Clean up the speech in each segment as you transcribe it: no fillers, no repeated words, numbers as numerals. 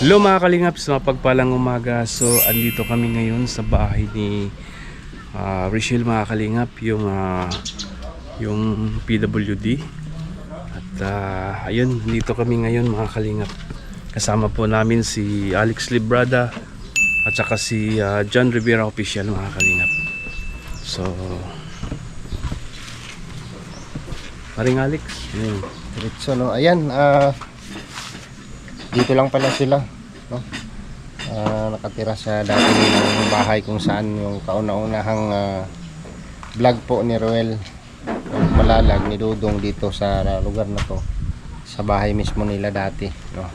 Hello mga kalingap, sa mapagpalang umaga. So andito kami ngayon sa bahay ni Rachel mga kalingap, yung PWD. At ayun, dito kami ngayon mga kalingap. Kasama po namin si Alex Librada at saka si John Rivera Official mga kalingap. So paring Alex, ayun. Diretso, no? Ayan, dito lang pala sila, no? Nakatira sa dati ng bahay kung saan yung kauna-unahang vlog po ni Roel Malalag ni Dudong dito sa lugar na to, sa bahay mismo nila dati, no?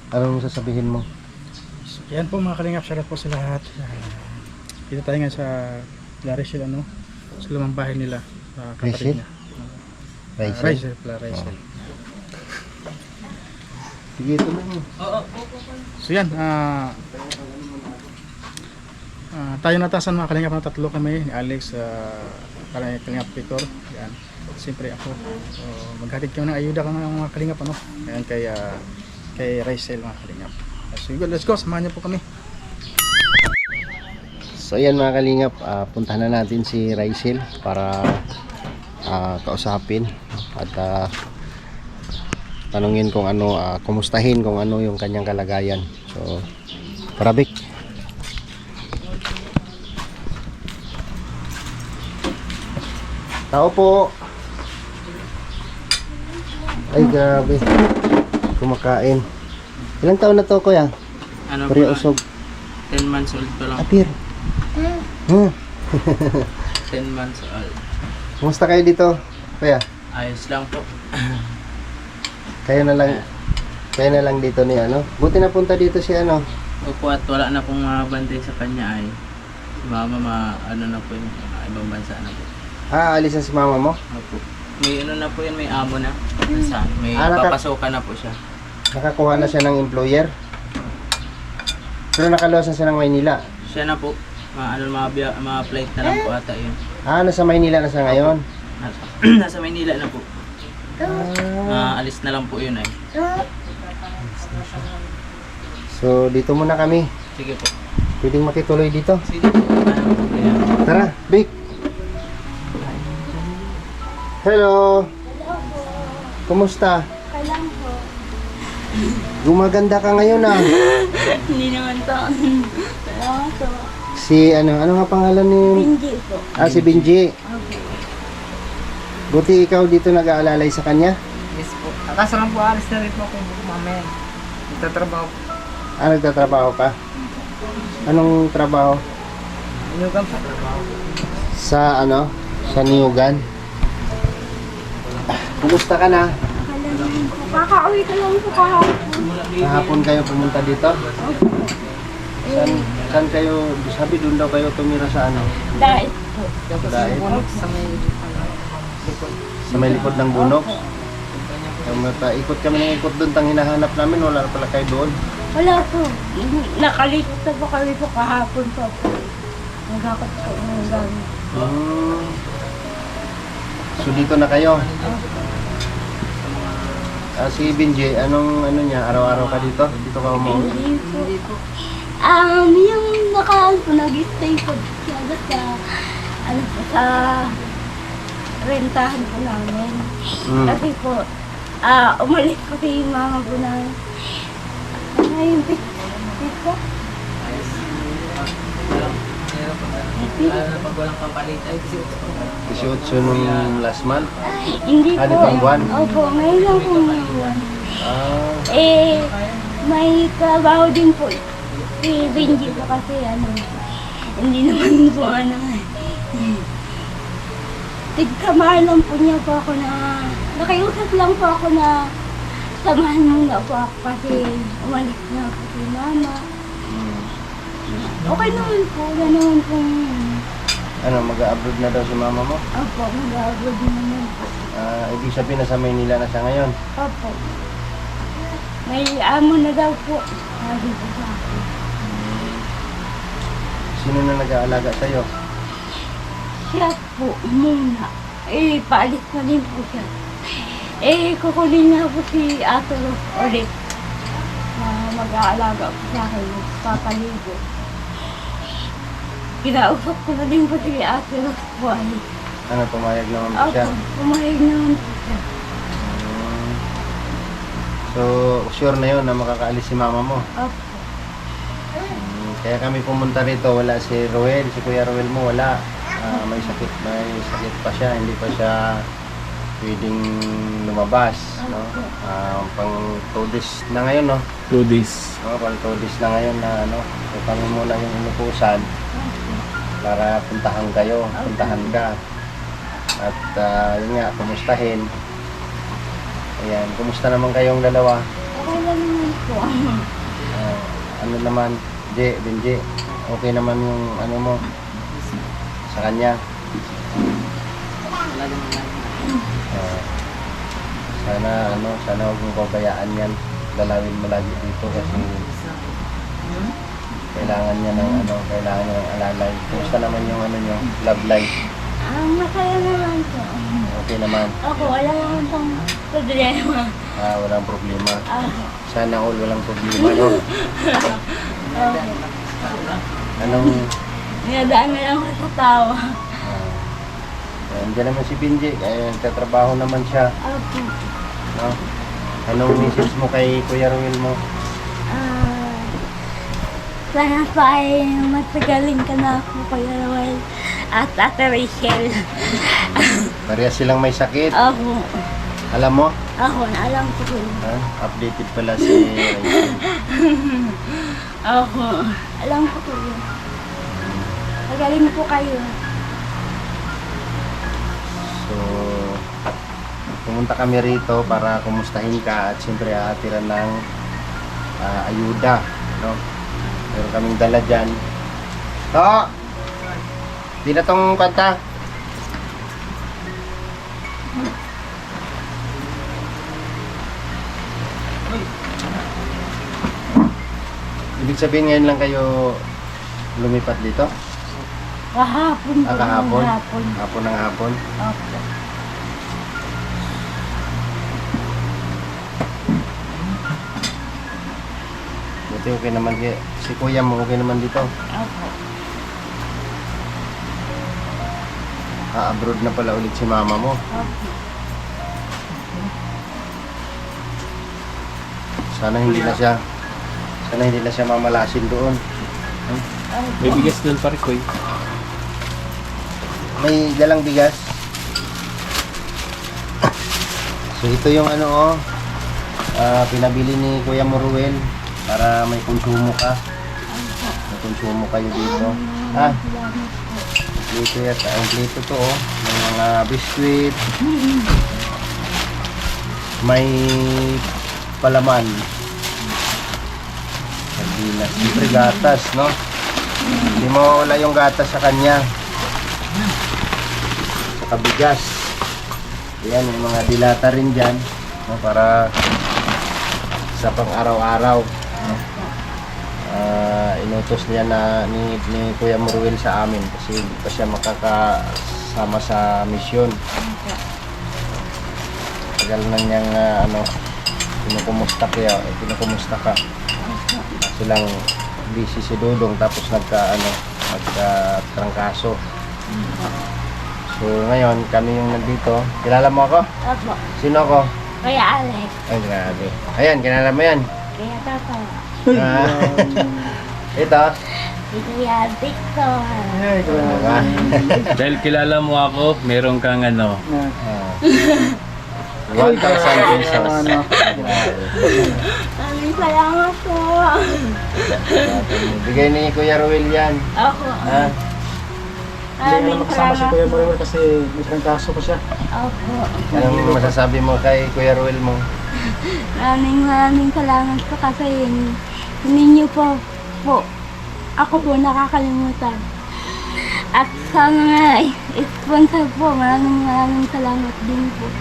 Anong sasabihin mo? Yan po mga kalingap, shoutout po sa lahat. Dito tayo nga sa Rachel, ano? Sa lumang bahay nila, sa kapatid niya. Rachel. Sige, ito na mo. So yan, tayo natasan mga kalingap na tatlo kami, ni Alex, kalingap Victor, yan. Siyempre ako, maghatid kami ng ayuda ng mga kalingap, ano? Ayan kay Rachel mga kalingap. So let's go, samahan niyo po kami. So ayan mga kalingap, puntahan na natin si Rachel para kausapin at tanungin kung ano, kumustahin kung ano yung kanyang kalagayan. So parabik. Tao po. Ay grabe, kumakain. Ilang taon na to kuya? Ano Pari pa? usog. 10 months old pa lang. Apir. 10 months old. Kumusta kayo dito kuya? Ayos lang po. Kayo na lang dito ni ano. Buti na punta dito si ano. Opo, at wala na pong mabantay sa kanya ay si mama ano na po yun, ibang bansa na po. Alis na si mama mo? Opo. May ano na po yun, may amo na. May naka- papasokan na po siya. Nakakuha na siya ng employer. Pero nakaluwas na siya ng Maynila. Siya na po. Mga flight na lang po ata yun. Nasa Maynila na siya ngayon. Nasa Maynila na po. Alis na lang po yun ay. So dito muna kami. Sige po. Pwedeng makituloy dito. Sige po. Tara, Vic. Hello. Kumusta? Kailan po? Gumaganda ka ngayon ah. Hindi naman to. Kailangan po. Si ano nga pangalan ni... Hindi po. Si Benji. Okay. Buti ikaw dito nag-aalalay sa kanya. Yes po. Kaso lang po, alis na rin po ako mamaya. Nagtatrabaho po. Nagtatrabaho ka? Anong trabaho? Inugang sa trabaho. Sa ano? Sa Niyugan. Kumusta ka na? Kailangan po. Kakauwi ka lang po kahapon. Kahapon kayo pumunta dito? Saan kayo, sabi doon daw kayo tumira sa ano? Dahil po. Dahil sa may likod ng bunok. Ikot kami ng ikot doon, tang hinahanap namin, wala na pala kayo doon. Wala po. Nakalimutan na po kami po kahapon po. Nagkakot po ng gamit. So dito na kayo? Si Benji, anong ano niya, araw-araw ka dito? Dito ka umuwi? Hindi po. Yung nakaan po, nag-stay po siya sa, ano po, sa rentahan po namin. Kasi po, umalis ko si mama po na, yung pizza. Pag walang kapalit ay kasi 18 nung last month? Hindi po. Itong buwan? Opo, ngayon lang po ng buwan. Ah, May trabaho din po. Si Benji po kasi, hindi naman po, tigkamahal lang po niya po ako na, nakiusap lang po ako na samahan muna po ako kasi umalis na po si mama. Okay naman po, ganoon po. ano, mag-abroad na daw si mama mo? Opo, mag-abroad naman po. Ibig sabihin nasa Maynila na siya ngayon? Opo. May amo na daw po. Sabi po sa akin. Sino na nag-aalaga sa'yo? Siya po muna. Paalis na din po siya. Kukunin na po si Ate Rose ulit na mag-aalaga po sa akin, papaligo. Kinausap ko na din po si Ate Rose po ay. Ano, pumayag naman po siya? Pumayag naman po siya. Hmm. So, sure na yun na makakaalis si mama mo? Opo. Kaya kami pumunta rito, wala si Roel, si Kuya Roel mo, wala. May sakit pa siya, hindi pa siya pwedeng lumabas, no? Pang 2 days na ngayon, no? 2 days. Pang 2 days na ngayon na, ano, so kami muna yung inutusan para puntahan ka. At yun nga, kumustahin. Ayan, kumusta naman kayong dalawa? Okay lang naman po. Ano naman, Benji, okay naman yung ano mo sa kanya? Wala din naman. Sana huwag mong pabayaan yan. Lalawin mo lagi dito kasi kailangan niya ng alalay. Kumusta naman yung love life? Masaya naman po. Okay naman. Ako, wala naman pong problema. Walang problema. Ako. Sana all walang problema, no? Anong Ninadaan na lang ako sa tawa. Andiyan naman si Benji, nagtatrabaho naman siya, Ako. no? Anong message mo kay Kuya Ruel mo? Sana pa ay matagaling ka na ako, Kuya Roel. At Ate Rachel. Pareha silang may sakit. Ako. Alam mo? Ako, naalam ko yun. Updated pala si Rachel. Ako. Alam ko yun. Magaling po kayo. So, pumunta kami rito para kumustahin ka at siyempre aatiran ng ayuda, no? Meron kaming dala dyan. Di na tong kanta. Ibig sabihin ngayon lang kayo lumipat dito? Kahapon. Kahapon? Kahapon. Hapon ng hapon? Opo. Buti okay naman si kuya mo, okay naman dito. Opo. Abroad na pala ulit si mama mo. Opo. Sana hindi na siya mamalasin doon. May bigas doon pare ko eh. May dalang bigas. So ito yung pinabili ni Kuya Moruel para may konsumo ka. May konsumo kayo dito. Dito yata. Ang dito to may mga biskuit. May palaman. Sardinas. Siyempre gatas, no? Hindi mo wala yung gatas sa kanya. Saka bigas. Ayan, may mga dilata rin dyan, no, para sa pang araw-araw. No? Inutos niya ni Kuya Moruel sa amin kasi hindi pa siya makakasama sa misyon. Tagal na niyang pinukumusta ka. Kasi lang busy si Dudong tapos nagka-trangkaso. So ngayon kami yung nandito. Kilala mo ako? Opo. Sino ako? Kaya Alex. Ay grabe. Ayan, kilala mo yan. Kaya Tata. Ito. Kaya Victor. Diba? Dahil kilala mo ako, meron kang 1,000 pesos. Maraming salamat po. Bigay ni Kuya Ruel yan. Ako. Hindi ka na Maraming makasama si salamat Kuya po. Moruel kasi may trangkaso pa siya. Opo. Anong masasabi mo kay Kuya Ruel mo? Maraming salamat po kasi hindi niyo po ako po nakakalimutan. At sa mga sponsor po, maraming salamat din po.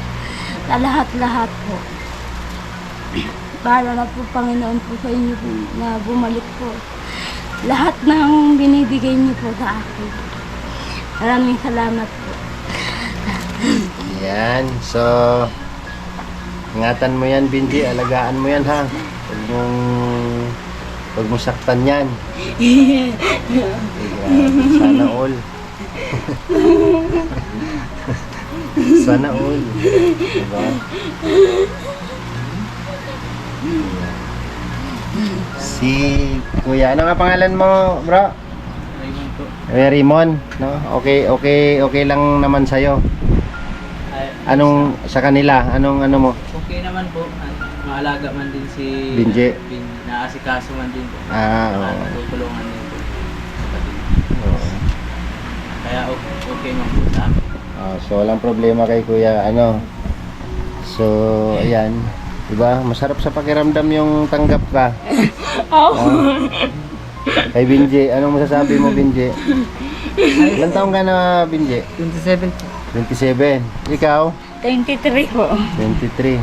Sa lahat-lahat po. Para na po Panginoon po sa inyo po na bumalik po. Lahat ng binibigay niyo po sa akin. Maraming salamat po. Yan. So, Ingatan mo yan, Binji. Alagaan mo yan, ha? Huwag mo saktan yan. Ay, grabe. Sana all. Sana all. Diba? Si Kuya, ano nga pangalan mo, bro? Raymond po. Raymond, no? Okay lang naman sa'yo. Ay, Anong sa kanila? Anong ano mo? okay naman po. Maalaga man din si Binje. Naasikaso man din po. Oo. Natutulungan din po. Oo. Kaya okay man po sa akin. So walang problema kay Kuya, ano. So, ayan. Diba? Masarap sa pakiramdam yung tanggap ka. Kay Binje, anong masasabi mo, Binje? Ilang taong ka na, Binje? 27 po. 27. Ikaw? 23 po. 23.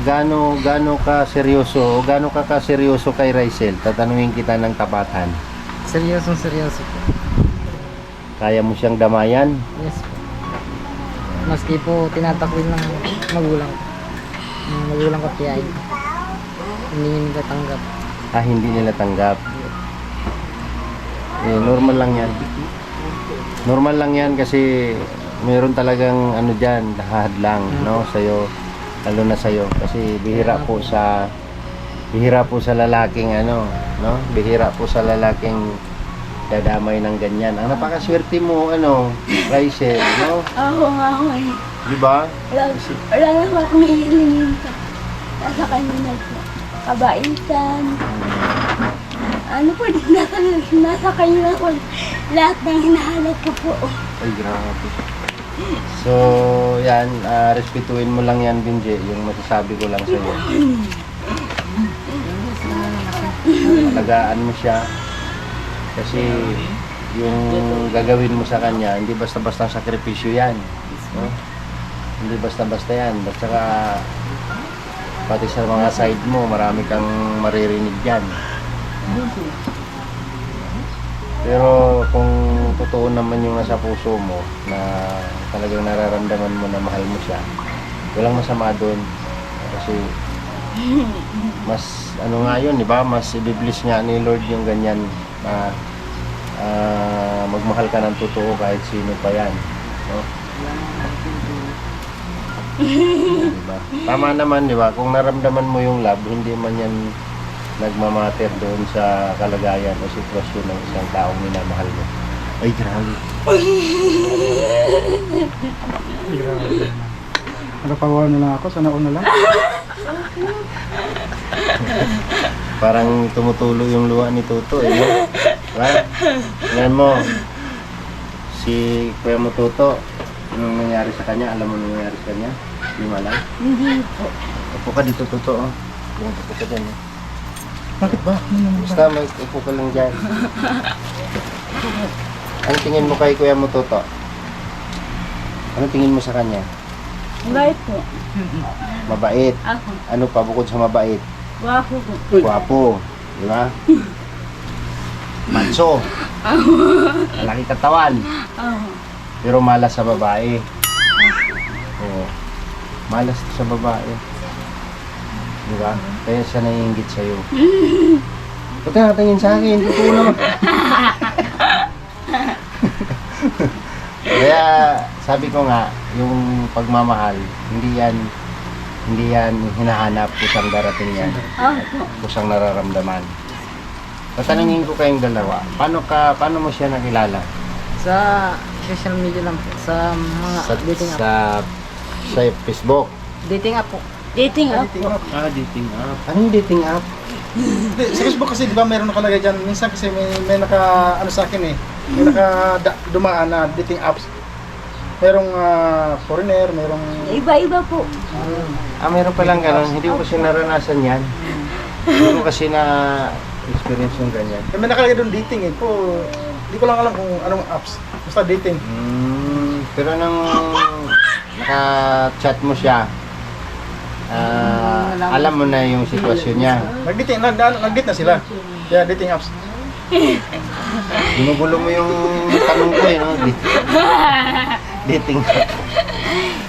Gaano ka seryoso o gaano ka seryoso kay Rysel? Tatanungin kita ng tapatan. Seryoso po. Kaya mo siyang damayan? Yes po. Maski po tinatakwil ng magulang ko. Ng magulang ko kaya hindi nila tanggap. Hindi nila tanggap. Normal lang yan. Normal lang yan kasi mayroon talagang ano dyan, hadlang, no, sa'yo, lalo na sa'yo. Kasi bihira po sa lalaking ano, no, bihira po sa lalaking dadamay ng ganyan. Ang napakaswerte mo, ano, Rysel, no? Ako nga ako eh. Di ba? Wala na ako akong hihilingin ka. Nasa kanya na po. Kabaitan. Ano po, nasa kanya na po. Lahat ng hinahanap ko po. Ay, grabe. So, yan, respetuhin mo lang yan, Binje, yung masasabi ko lang sa'yo. Alagaan mo siya. Kasi yung gagawin mo sa kanya, hindi basta-basta sakripisyo yan. No? Hindi basta-basta yan. Basta ka, pati sa mga side mo, marami kang maririnig yan. Pero kung totoo naman yung nasa puso mo, na talagang nararamdaman mo na mahal mo siya, walang masama doon. Kasi mas ano nga yun, di ba? Mas i-bless nga ni Lord yung ganyan na magmahal ka ng totoo kahit sino pa yan, no? Diba? Tama naman, di ba? Kung naramdaman mo yung love, hindi man yan nagmamatter doon sa kalagayan o sitwasyon ng isang taong minamahal mo. Ay, grabe. Nakapawaw na lang ako, sana all na lang. Parang tumutulo yung luha ni Toto, eh, no? Diba? Ngayon mo, si Kuya mo Toto, anong nangyari sa kanya? Alam mo anong nangyari sa kanya? Hindi mo alam? Hindi po. Upo ka dito, Toto, oh. Upo ka dyan, eh. Bakit ba? Basta mag-upo ka lang dyan. Ano tingin mo kay Kuya mo Toto? Ano tingin mo sa kanya? Bakit po? Mabait. Ako. Ano pa bukod sa mabait? Wapo po. Guwapo. Di ba? Manso. Malaki katawan. Ako. Pero malas sa babae. Oo. Malas sa babae. Di ba? Kaya siya naiingit sa'yo. Ba't natingin sa akin? Totoo naman. Kaya sabi ko nga, yung pagmamahal, hindi yan hinahanap, kusang darating yan. Ako. Kusang nararamdaman. Tatanungin ko kayong dalawa, paano mo siya nakilala? Sa social media lang po. Sa mga dating app. Sa Facebook. Dating app po. Dating app po. Dating app. Anong dating app? Hindi, sa Facebook kasi, di ba, meron nakalagay dyan. Minsan kasi may naka, ano sa akin eh, may dumaan na dating apps. Merong foreigner, merong... Iba-iba po. Meron palang gano'n. Hindi ko kasi naranasan yan. Hindi ko kasi na-experience yung ganyan. May nakalagay doon dating eh. Hindi ko lang alam kung anong apps. Basta dating. Pero nang naka-chat mo siya, alam mo na yung sitwasyon niya. Nag-date na sila. Kaya dating apps. Ginugulo mo yung tanong ko eh, no? Dating.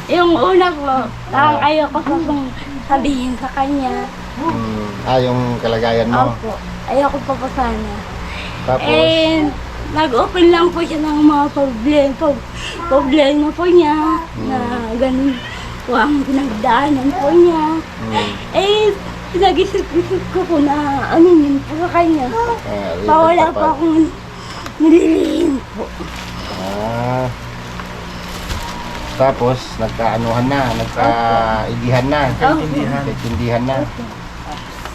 Yung una po, parang ayoko pa pong sabihin sa kanya. Yung kalagayan mo. Opo, ayoko pa po sana. Tapos, And nag-open lang po siya ng mga problema po niya na ganun po ang pinagdaanan po niya. Eh, pinag-isip-isip ko po na aminin po sa kanya. Pawala pa akong nililihim po. Tapos, nagkaanuhan na, nagkaidihan na. Nagkaintindihan na.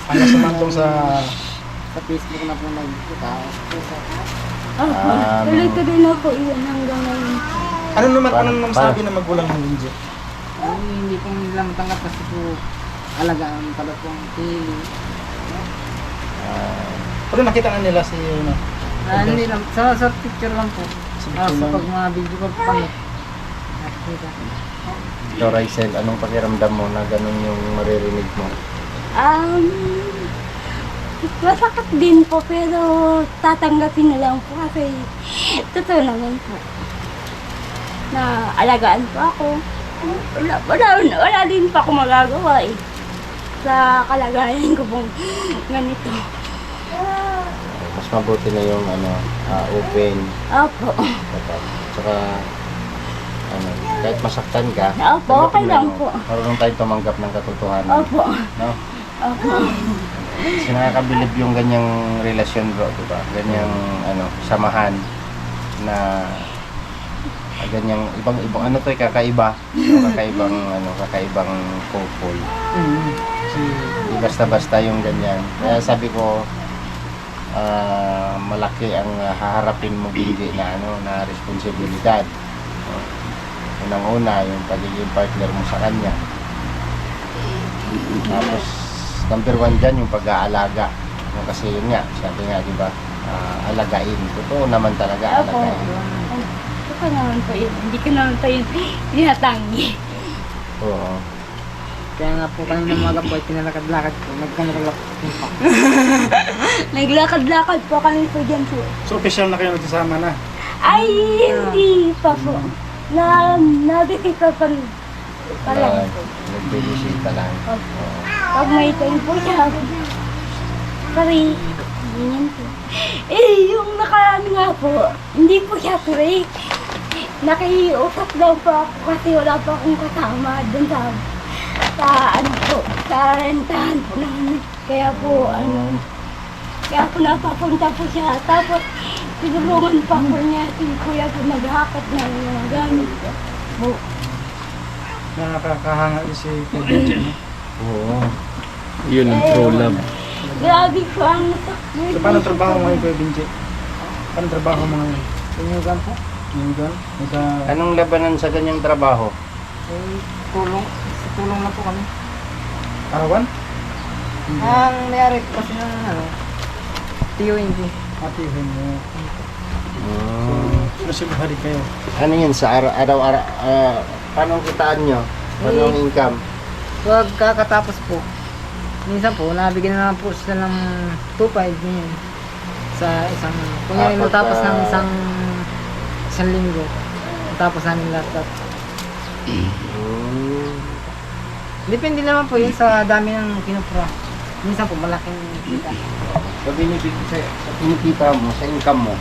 Ano sumantong sa Sa Facebook na po nagkita. Opo, tuloy-tuloy na po iyon hanggang ngayon. ano naman sabi ng magulang mo, Lindsay? Hindi po nila matanggap kasi po alagaan pala po ang pili. Pero nakita na nila si Hindi lang, sa picture lang po. Sa lang. pag mga video ko kami. Nakikita. Ikaw, Rysel, anong pakiramdam mo na ganun yung maririnig mo? Masakit din po pero tatanggapin na lang po kasi totoo naman po na alagaan po ako. Wala din pa ako magagawa eh sa kalagayan ko pong ganito. Mas mabuti na yung open. Opo. Tsaka, kahit masaktan ka, Opo, okay tanggapin lang mo. po. Marunong tayo tumanggap ng katotohanan. Opo. No? Opo. Kasi nakakabilib yung ganyang relasyon, bro, diba? Ganyang samahan na ganyang ibang kakaiba, kakaibang couple. Hindi basta-basta yung ganyan. Kaya sabi ko, malaki ang haharapin mo bindi na responsibilidad. Unang-una yung pagiging partner mo sa kanya. Tapos number 1 dyan yung pag-aalaga. Kasi yun nga, sabi nga, di ba, alagain. Totoo naman talaga, Opo. alagain. Ito naman po yun. Hindi ko naman po yun tinatanggi. Oo. Kaya nga po kanina umaga po ay pinalakad-lakad po. Nagkanaralak po pa. Naglakad-lakad po kami po dyan po. So, official na kayo nagsasama na. Ay, hindi pa po. Nabisita pa lang po. Nagbibisita lang. Opo. Pag may time po siya, sorry, ganyan po. Eh, yung nakaraan nga po, hindi po siya sorry. Nakiusap daw po ako kasi wala pa akong kasama dun sa rentahan po namin. Kaya po napapunta po siya. Tapos, tinulungan pa po niya si Kuya po naghakot ng mga gamit po. Nakakahanga din si Lindsay, no? Oo. Yun ang true love. Grabe po ang So, paano trabaho mo ngayon, Kuya Lindsay? Paano trabaho mo ngayon? Pinugan po. Yung gan? Anong labanan sa ganyang trabaho? Eh, tulong. Sa tulong na po kami. Arawan? Ang mayari po kasi ng TUNG. Atihin mo. Hmm. Nasibuhari kayo. Ano yun sa araw-araw? Paano ang kitaan nyo? Paano ang income? Huwag kakatapos po. Minsan po, nabigyan na lang po sila ng 2.5 ganyan. Sa isang, kung yun Pagka- matapos ng isang linggo. Matapos namin lahat. Depende naman po yun sa dami ng kinupra. Minsan po, malaking kita. Sa kinikita mo, sa income mo,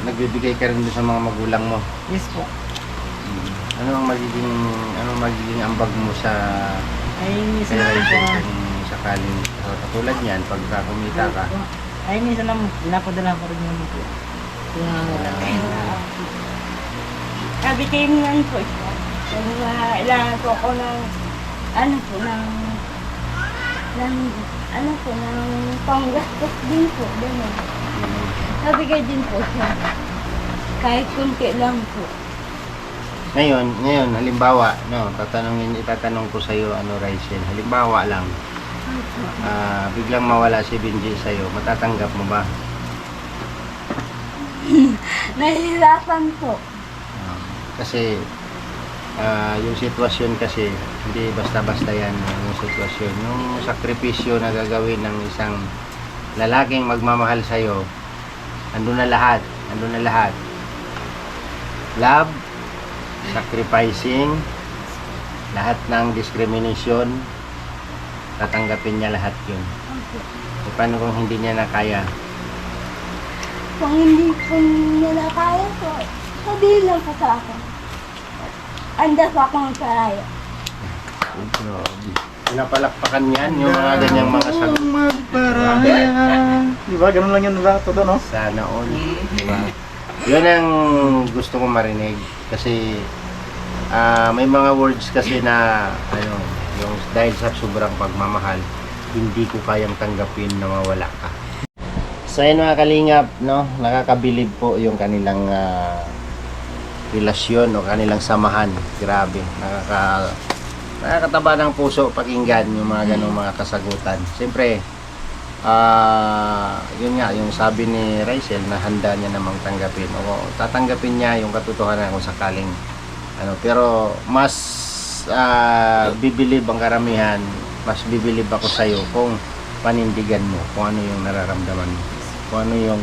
nagbibigay ka rin doon sa mga magulang mo. Yes po. Ano ang magiging ambag mo sa Ay, minsan naman po. kung sakaling katulad niyan, pagka kumita ka? Ay, minsan naman, pinapadala ko rin naman po. Sabi kayo naman po siya. Sabi kailangan po ako ng panggastos din po. Ganun. Sabi kayo din po siya. Kahit kunti lang po. Ngayon, halimbawa, itatanong ko sa iyo, Rysel, halimbawa lang, biglang mawala si Benji sa iyo, matatanggap mo ba? Nahihirapan po. Kasi yung sitwasyon kasi hindi basta-basta yan yung sitwasyon. Yung sakripisyo na gagawin ng isang lalaking magmamahal sa iyo, andun na lahat. love, sacrificing, lahat ng discrimination, tatanggapin niya lahat yun. Opo. E paano kung hindi niya na kaya? Kung hindi po niya na kaya po, sabihin lang po sa akin. Andas po akong saraya. Pinapalakpakan yan, yung mga ganyang mga sagot. Di ba? Ganun lang yun lahat to, no? Sana all, di ba? Yun ang gusto kong marinig. Kasi may mga words kasi na ano, yung dahil sa sobrang pagmamahal, hindi ko kayang tanggapin na mawala ka. So yun mga kalingap, no? Nakakabilib po yung kanilang relasyon o kanilang samahan. Grabe, nakakataba ng puso pakinggan yung mga ganong mga kasagutan. Siyempre, yun nga, yung sabi ni Rachel na handa niya namang tanggapin. O tatanggapin niya yung katotohanan kung sakaling ano. Pero mas bibilib ang karamihan, mas bibilib ako sa'yo kung panindigan mo kung ano yung nararamdaman mo. Kung ano yung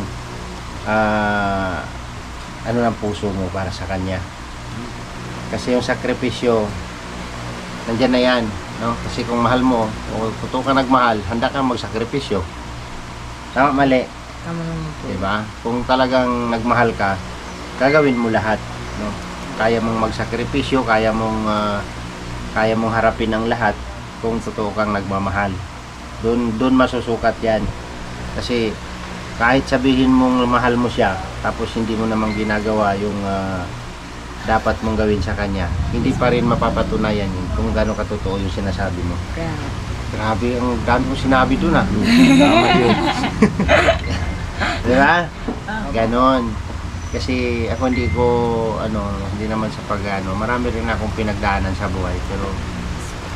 ano ng puso mo para sa kanya. Kasi yung sakripisyo, nandyan na yan, no? Kasi kung mahal mo, o kung ka nagmahal, handa kang magsakripisyo. Tama, mali. Tama naman po. Diba? Kung talagang nagmahal ka, gagawin mo lahat, no? Kaya mong magsakripisyo, kaya mong harapin ang lahat kung totoo kang nagmamahal. Doon masusukat yan. Kasi kahit sabihin mong mahal mo siya, tapos hindi mo namang ginagawa yung dapat mong gawin sa kanya, hindi pa rin mapapatunayan yun kung gaano katotoo yung sinasabi mo. Kaya, Grabe, ang dami kong sinabi dun Tama yun. Diba? Ganon. Kasi ako hindi naman sa marami rin akong pinagdaanan sa buhay. Pero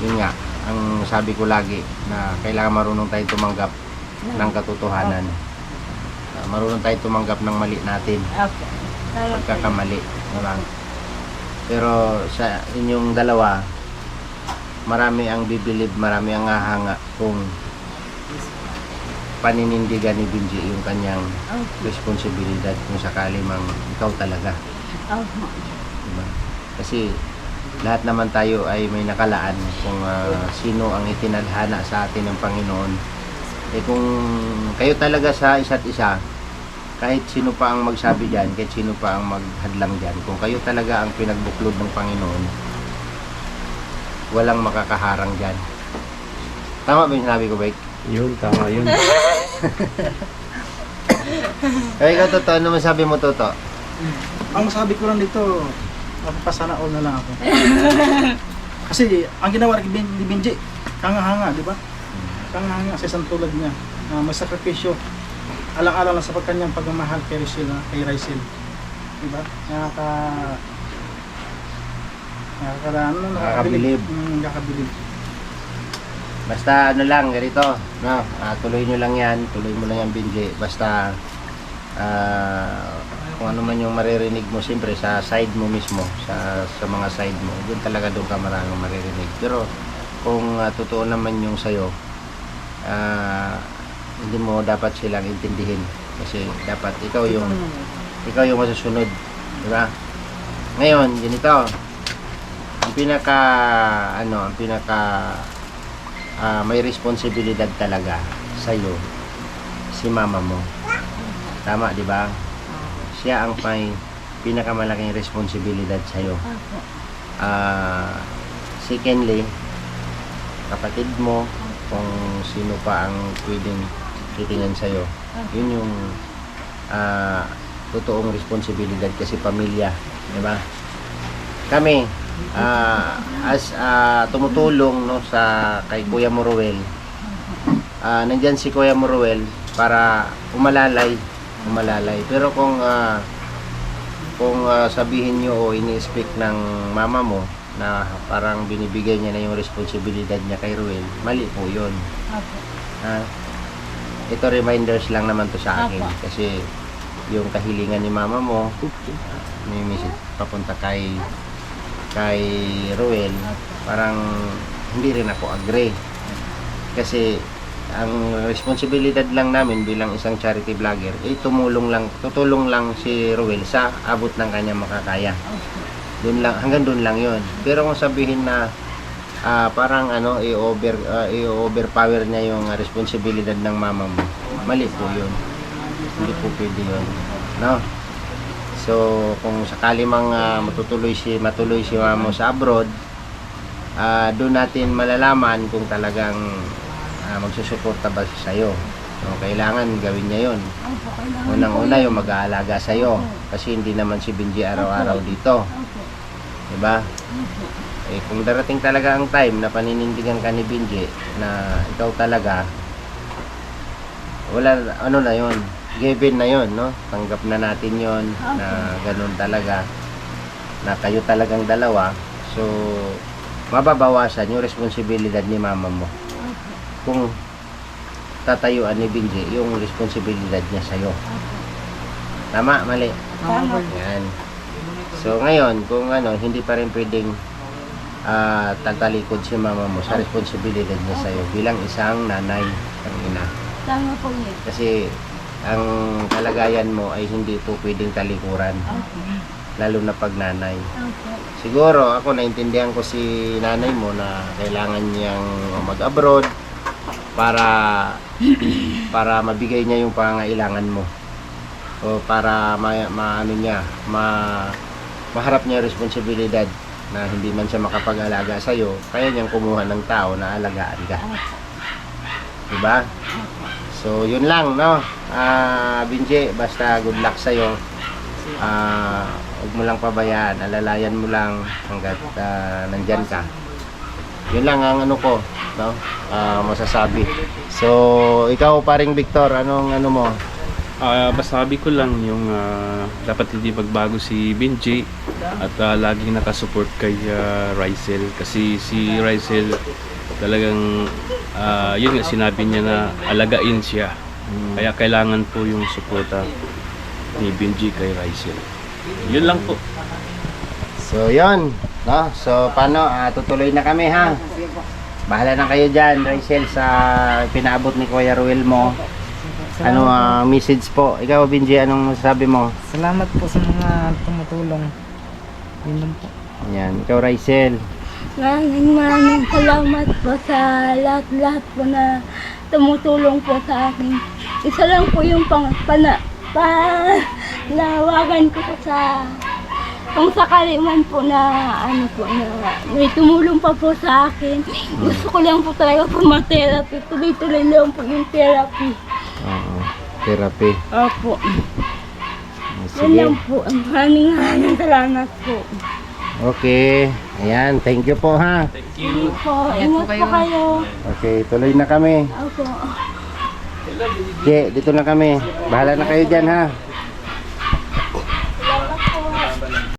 yun nga, ang sabi ko lagi na kailangan marunong tayo tumanggap ng katotohanan. Marunong tayo tumanggap ng mali natin. Opo. Pagkakamali. Diba? Pero sa inyong dalawa, marami ang bibilib, marami ang hahanga kung paninindigan ni Benji yung kanyang responsibilidad kung sakali mang ikaw talaga. Opo. Diba? Kasi lahat naman tayo ay may nakalaan kung sino ang itinadhana sa atin ng Panginoon. Eh kung kayo talaga sa isa't isa, kahit sino pa ang magsabi dyan, kahit sino pa ang maghadlang dyan, kung kayo talaga ang pinagbuklod ng Panginoon, walang makakaharang dyan. Tama ba yung sinabi ko, Bek? Yun, tama yun. Ay, ikaw, Toto, ano masabi mo, Toto? Ang masabi ko lang dito, mapapasana all na lang ako. Kasi ang ginawa ni Benji, kangahanga, di ba? Kangahanga sa isang tulad niya. May sakripisyo. Alang-alang lang sa kanyang pagmamahal kay Rachel. Di ba? Nakakabilib. Nakakabilib. Basta ano lang, ganito, no? Tuloy nyo lang yan, tuloy mo lang yan, Benji. Basta kung ano man yung maririnig mo, siyempre sa side mo mismo, sa mga side mo, doon talaga doon ka maraming maririnig. Pero kung totoo naman yung sayo, hindi mo dapat silang intindihin kasi dapat ikaw yung masusunod, di ba? Ngayon, ganito, ang pinaka may responsibilidad talaga sa iyo si mama mo. Tama, di ba? Siya ang may pinakamalaking responsibilidad sa iyo. Opo. Secondly, kapatid mo, kung sino pa ang pwedeng titingnan sa iyo. Yun yung totoong responsibilidad kasi pamilya, di ba? Kami as tumutulong no sa kay Kuya Moruel. Nandiyan si Kuya Moruel para umalalay. Pero kung sabihin niyo o ini-expect ng mama mo na parang binibigay niya na yung responsibilidad niya kay Ruel, mali po 'yun. Opo. Ito reminders lang naman to sa akin Opo. kasi yung kahilingan ni mama mo may message papunta kay Ruel, parang hindi rin ako agree kasi ang responsibilidad lang namin bilang isang charity vlogger ay tutulong lang si Ruel sa abot ng kanyang makakaya. Doon lang, hanggang doon lang 'yon. Pero kung sabihin na parang i-overpower niya yung responsibilidad ng mama mo, mali po 'yun. Hindi po pwede 'yun, no? So, kung sakali mang matuloy si mama mo sa abroad, doon natin malalaman kung talagang magsusuporta ba siya sa'yo. So, kailangan gawin niya yon. Opo, kailangan Unang-una yung mag-aalaga sa'yo. Kasi hindi naman si Benji araw-araw dito. Diba? Eh, kung darating talaga ang time na paninindigan ka ni Benji na ikaw talaga, wala, ano na yon, given na yon, no? Tanggap na natin yon na ganun talaga, na kayo talagang dalawa. So, mababawasan yung responsibilidad ni mama mo kung tatayuan ni Benji yung responsibilidad niya sa'yo. Tama? Mali? Tama. Yan. So ngayon, kung hindi pa rin pwedeng tatalikod si mama mo sa responsibilidad niya sa'yo bilang isang nanay ng ina. Tama po yun. Kasi ang kalagayan mo ay hindi po pwedeng talikuran, lalo na pag nanay. Opo. Siguro ako naintindihan ko si nanay mo na kailangan niyang mag-abroad para mabigay niya yung pangangailangan mo. O para maharap niya yung responsibilidad na hindi man siya makapag-alaga sa iyo, kaya niyang kumuha ng tao na alagaan ka. Diba? So, yun lang, no? Benji, basta good luck sa iyo. Huwag mo lang pabayaan, alalayan mo lang hanggat nandyan ka. Yun lang ang ko, no? Masasabi. So, ikaw paring Victor, anong mo? Basta sabi ko lang yung dapat hindi magbago si Benji at laging nakasupport kay Rysel, kasi si Rysel talagang yun nga sinabi niya na alagain siya, kaya kailangan po yung suporta ni Benji kay Rysel. Yun lang po. So, yun, no? So, paano? Tutuloy na kami, ha? Bahala na kayo dyan, Rysel, sa pinaabot ni Kuya Ruel mo. Ano message po? Ikaw, Benji, anong sabi mo? Salamat po sa mga tumutulong. Yun lang po. Yan, ikaw, Rysel. Maraming salamat po sa lahat po na tumutulong po sa akin. Isa lang po yung panawagan ko po sa kung sakali man po na na may tumulong pa po sa akin. Gusto ko lang po talaga po ma-therapy. Tuloy-tuloy lang po yung therapy. Therapy. Opo. Yan Sige. lang po. Maraming salamat po. Okay. Ayan, thank you po, ha? Thank you. Po, ingat po kayo. Okay, tuloy na kami. Opo. Okay, dito na kami. Bahala na kayo dyan, ha?